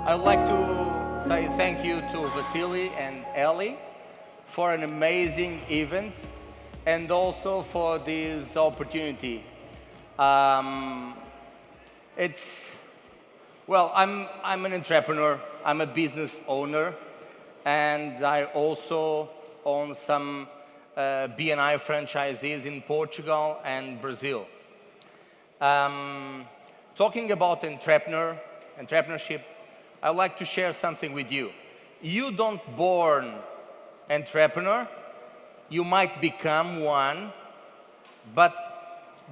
I'd like to say thank you to Vasily and Ellie for an amazing event and also for this opportunity. Um, I'm an entrepreneur, I'm a business owner, and I also own some BNI franchises in Portugal and Brazil. Talking about entrepreneurship, I'd like to share something with you. You don't born entrepreneur, you might become one, but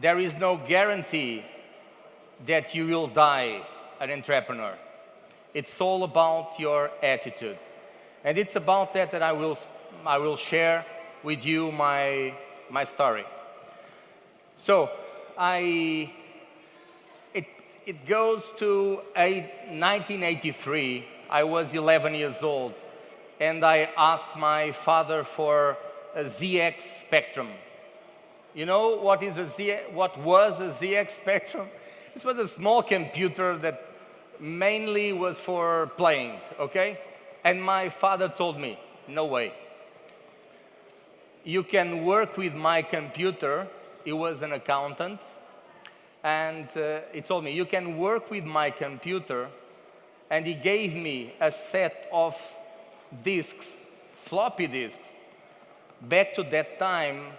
there is no guarantee that you will die an entrepreneur. It's all about your attitude. And it's about that I will share with you my story. So, it goes to 1983. I was 11 years old, and I asked my father for a ZX Spectrum. You know what was a ZX Spectrum? This was a small computer that mainly was for playing, okay? And my father told me, no way. You can work with my computer. He was an accountant. And he told me, you can work with my computer. And he gave me a set of disks, floppy disks. Back to that time,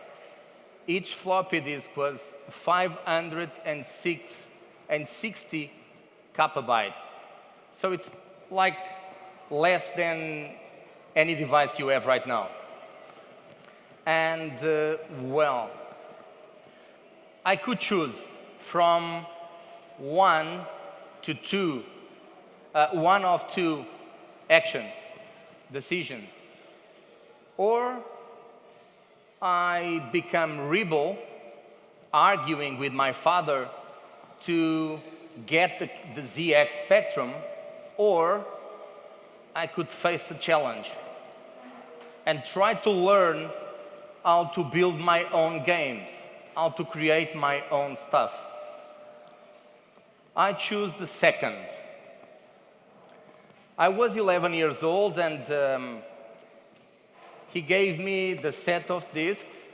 each floppy disk was 560 kbytes. So it's like less than any device you have right now. And I could choose from one of two actions, decisions. Or I become rebel, arguing with my father to get the ZX Spectrum, or I could face the challenge and try to learn how to build my own games, how to create my own stuff. I choose the second. I was 11 years old, and he gave me the set of discs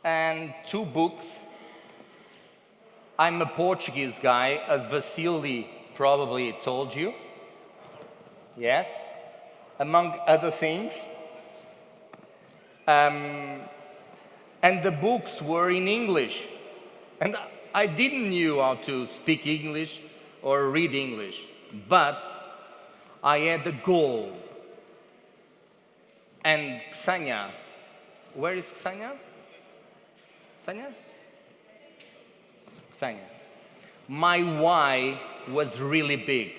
and two books. I'm a Portuguese guy, as Vasily probably told you. Yes, among other things. And the books were in English. And I didn't know how to speak English or read English, but I had a goal. And Ksenia, where is Ksenia? Ksenia? Ksenia. My why was really big.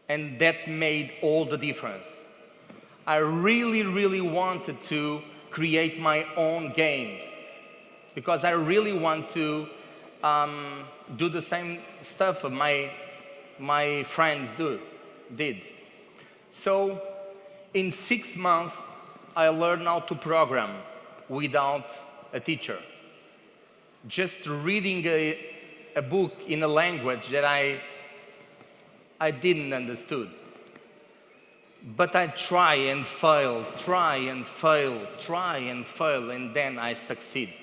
And that made all the difference. I really, really wanted to create my own games because I really want to do the same stuff my friends did. So in 6 months, I learned how to program without a teacher. Just reading a book in a language that I didn't understood. But I try and fail, and then I succeed.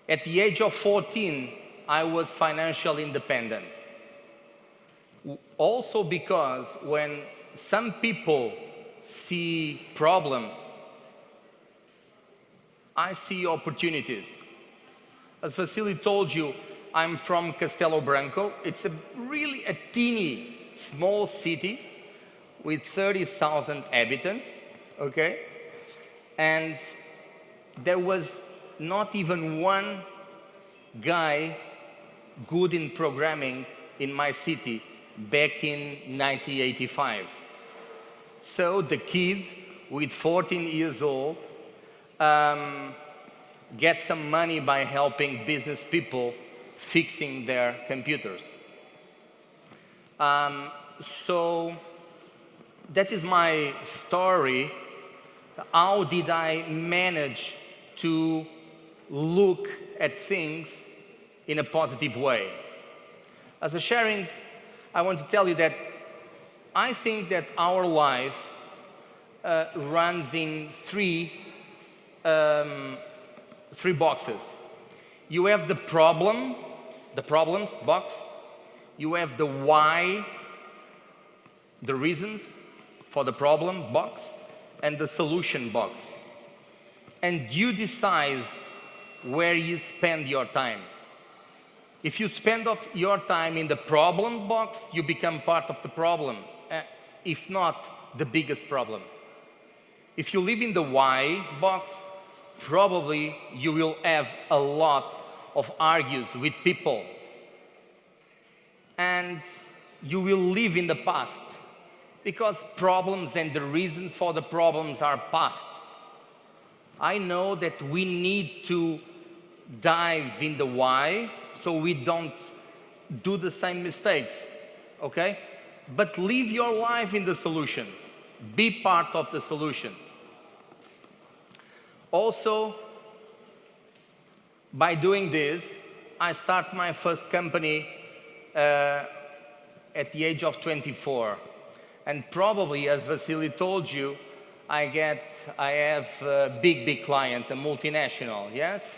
At the age of 14, I was financially independent. Also because when some people see problems, I see opportunities. As Vasily told you, I'm from Castelo Branco. It's really a teeny, small city with 30,000 inhabitants, okay? And there was not even one guy good in programming in my city back in 1985. So the kid with 14 years old gets some money by helping business people fixing their computers. So that is my story. How did I manage to look at things in a positive way? As a sharing, I want to tell you that I think that our life runs in three boxes. You have the problems box. You have the why, the reasons for the problem box, and the solution box. And you decide where you spend your time. If you spend your time in the problem box, you become part of the problem, if not the biggest problem. If you live in the why box, probably you will have a lot of argues with people. And you will live in the past, because problems and the reasons for the problems are past. I know that we need to dive in the why so we don't do the same mistakes, okay? But live your life in the solutions. Be part of the solution. Also, by doing this, I start my first company at the age of 24. And probably, as Vasily told you, I have a big client, a multinational, yes?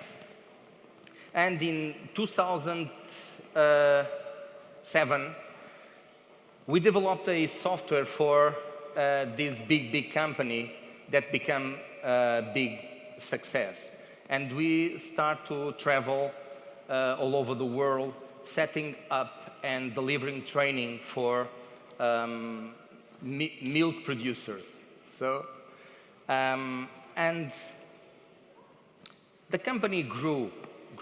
And in 2007, we developed a software for this big company that became a big success. And we start to travel all over the world, setting up and delivering training for milk producers. So, and the company grew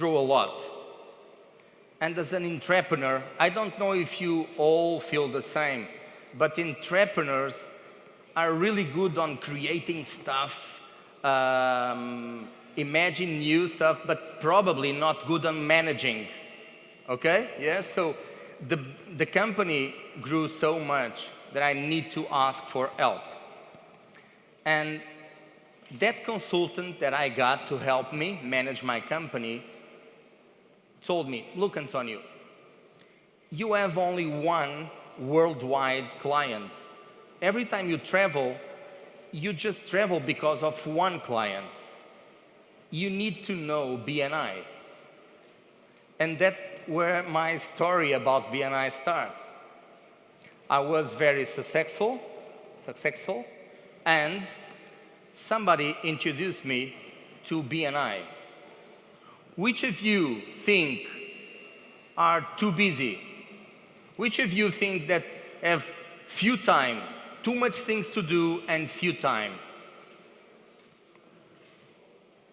a lot. And as an entrepreneur, I don't know if you all feel the same, but entrepreneurs are really good on creating stuff, imagine new stuff, but probably not good on managing. Okay? Yes, so the company grew so much that I need to ask for help. And that consultant that I got to help me manage my company told me, look, Antonio, you have only one worldwide client. Every time you travel, you just travel because of one client. You need to know BNI. And that's where my story about BNI starts. I was very successful, and somebody introduced me to BNI. Which of you think are too busy? Which of you think that have few time, too much things to do and few time?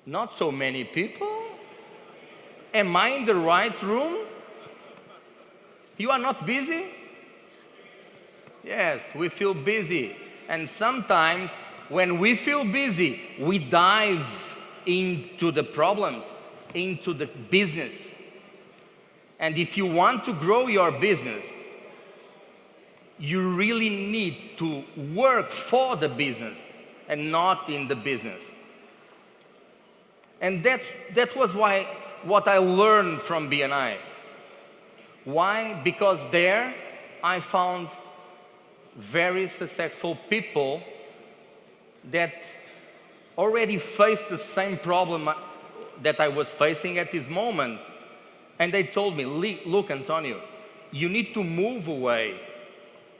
Not so many people? Am I in the right room? You are not busy? Yes, we feel busy. And sometimes when we feel busy, we dive into the problems, into the business. And if you want to grow your business, you really need to work for the business and not in the business. And that was what I learned from BNI. Why? Because there I found very successful people that already faced the same problem that I was facing at this moment. And they told me, look, Antonio, you need to move away,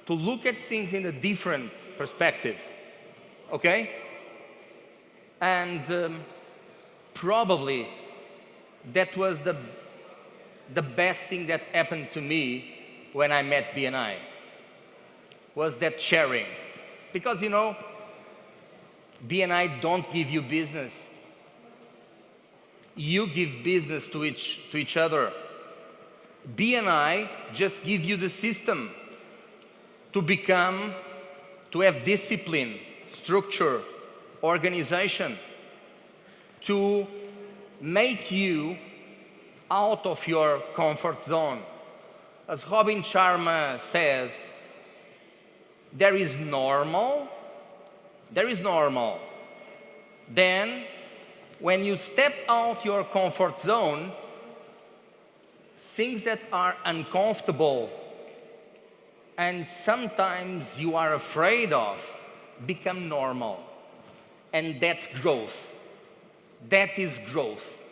to look at things in a different perspective, okay? And probably that was the best thing that happened to me when I met BNI, was that sharing. Because, you know, BNI don't give you business. You give business to each other. BNI just give you the system to have discipline, structure, organization, to make you out of your comfort zone. As Robin Sharma says, there is normal. Then, when you step out your comfort zone, things that are uncomfortable and sometimes you are afraid of become normal. And that's growth. That is growth.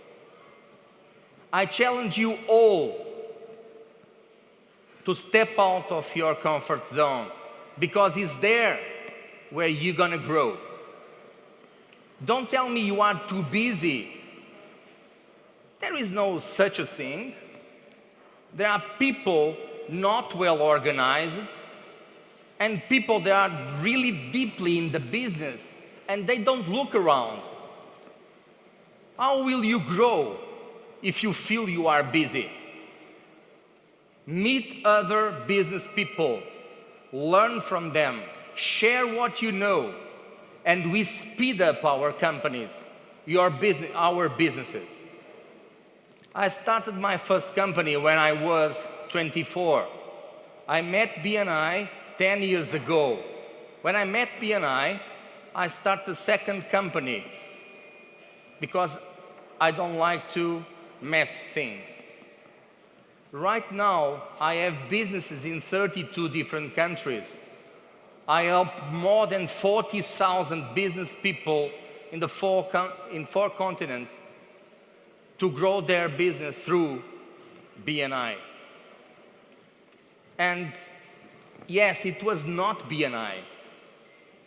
I challenge you all to step out of your comfort zone because it's there where you're gonna grow. Don't tell me you are too busy. There is no such a thing. There are people not well organized and people that are really deeply in the business and they don't look around. How will you grow if you feel you are busy? Meet other business people, learn from them, share what you know, and we speed up our companies, our businesses. I started my first company when I was 24. I met BNI 10 years ago. When I met BNI, I started a second company because I don't like to mess things. Right now, I have businesses in 32 different countries. I help more than 40,000 business people in four continents to grow their business through BNI. And yes, it was not BNI.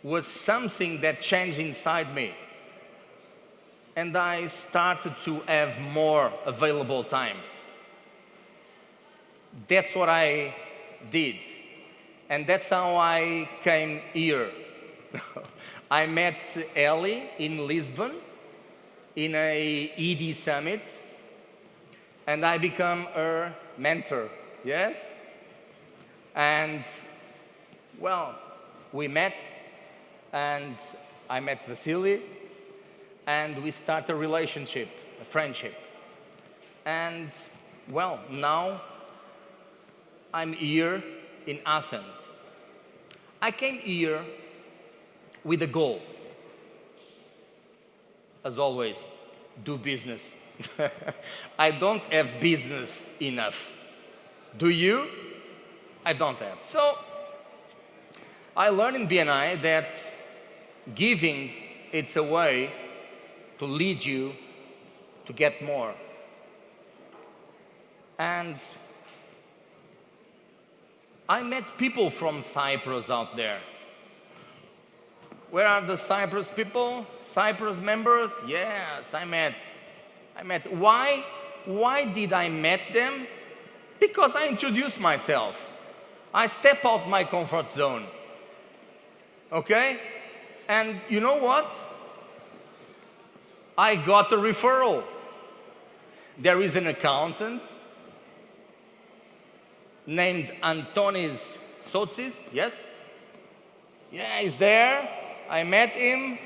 It was something that changed inside me. And I started to have more available time. That's what I did. And that's how I came here. I met Ellie in Lisbon in a ED summit, and I become her mentor, yes? And, well, we met, and I met Vasily, and we start a relationship, a friendship. And, well, now I'm here in Athens. I came here with a goal. As always, do business. I don't have business enough. Do you? I don't have. So, I learned in BNI that giving, it's a way to lead you to get more. And I met people from Cyprus out there. Where are the Cyprus people? Cyprus members? Yes, I met. Why? Why did I met them? Because I introduced myself. I step out my comfort zone. Okay? And you know what? I got a referral. There is an accountant named Antonis Sotsis, yes? Yeah, he's there. I met him,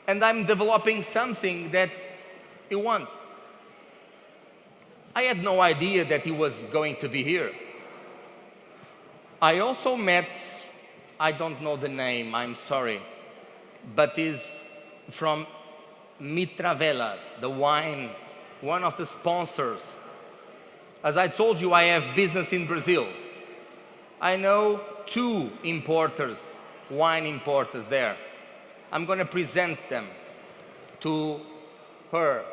and I'm developing something that he wants. I had no idea that he was going to be here. I also met, I don't know the name, I'm sorry, but he's from Mitravelas, the wine, one of the sponsors. As I told you, I have business in Brazil. I know 2 importers, wine importers there. I'm going to present them to her.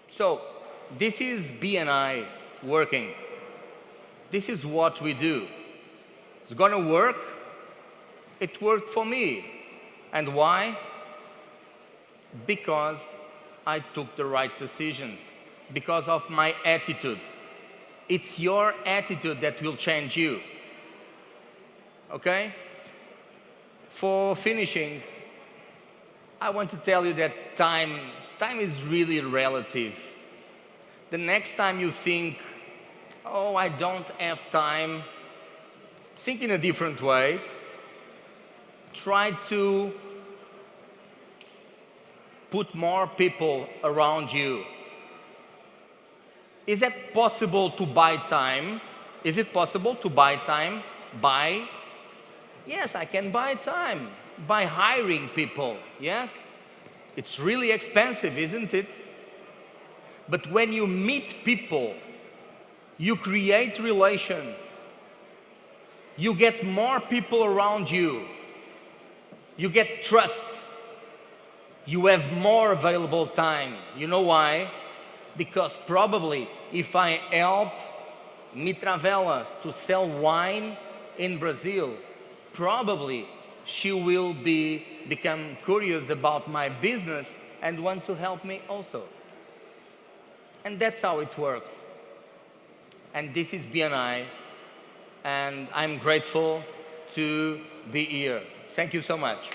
So, this is BNI working. This is what we do. It's going to work. It worked for me. And why? Because I took the right decisions. Because of my attitude. It's your attitude that will change you. Okay? For finishing, I want to tell you that time is really relative. The next time you think, oh, I don't have time, think in a different way. Try to put more people around you. Is it possible to buy time? Is it possible to buy time? Yes, I can buy time by hiring people, yes? It's really expensive, isn't it? But when you meet people, you create relations, you get more people around you, you get trust, you have more available time. You know why? Because probably if I help Mitravelas to sell wine in Brazil, probably she will become curious about my business and want to help me also. And that's how it works. And this is BNI, and I'm grateful to be here. Thank you so much.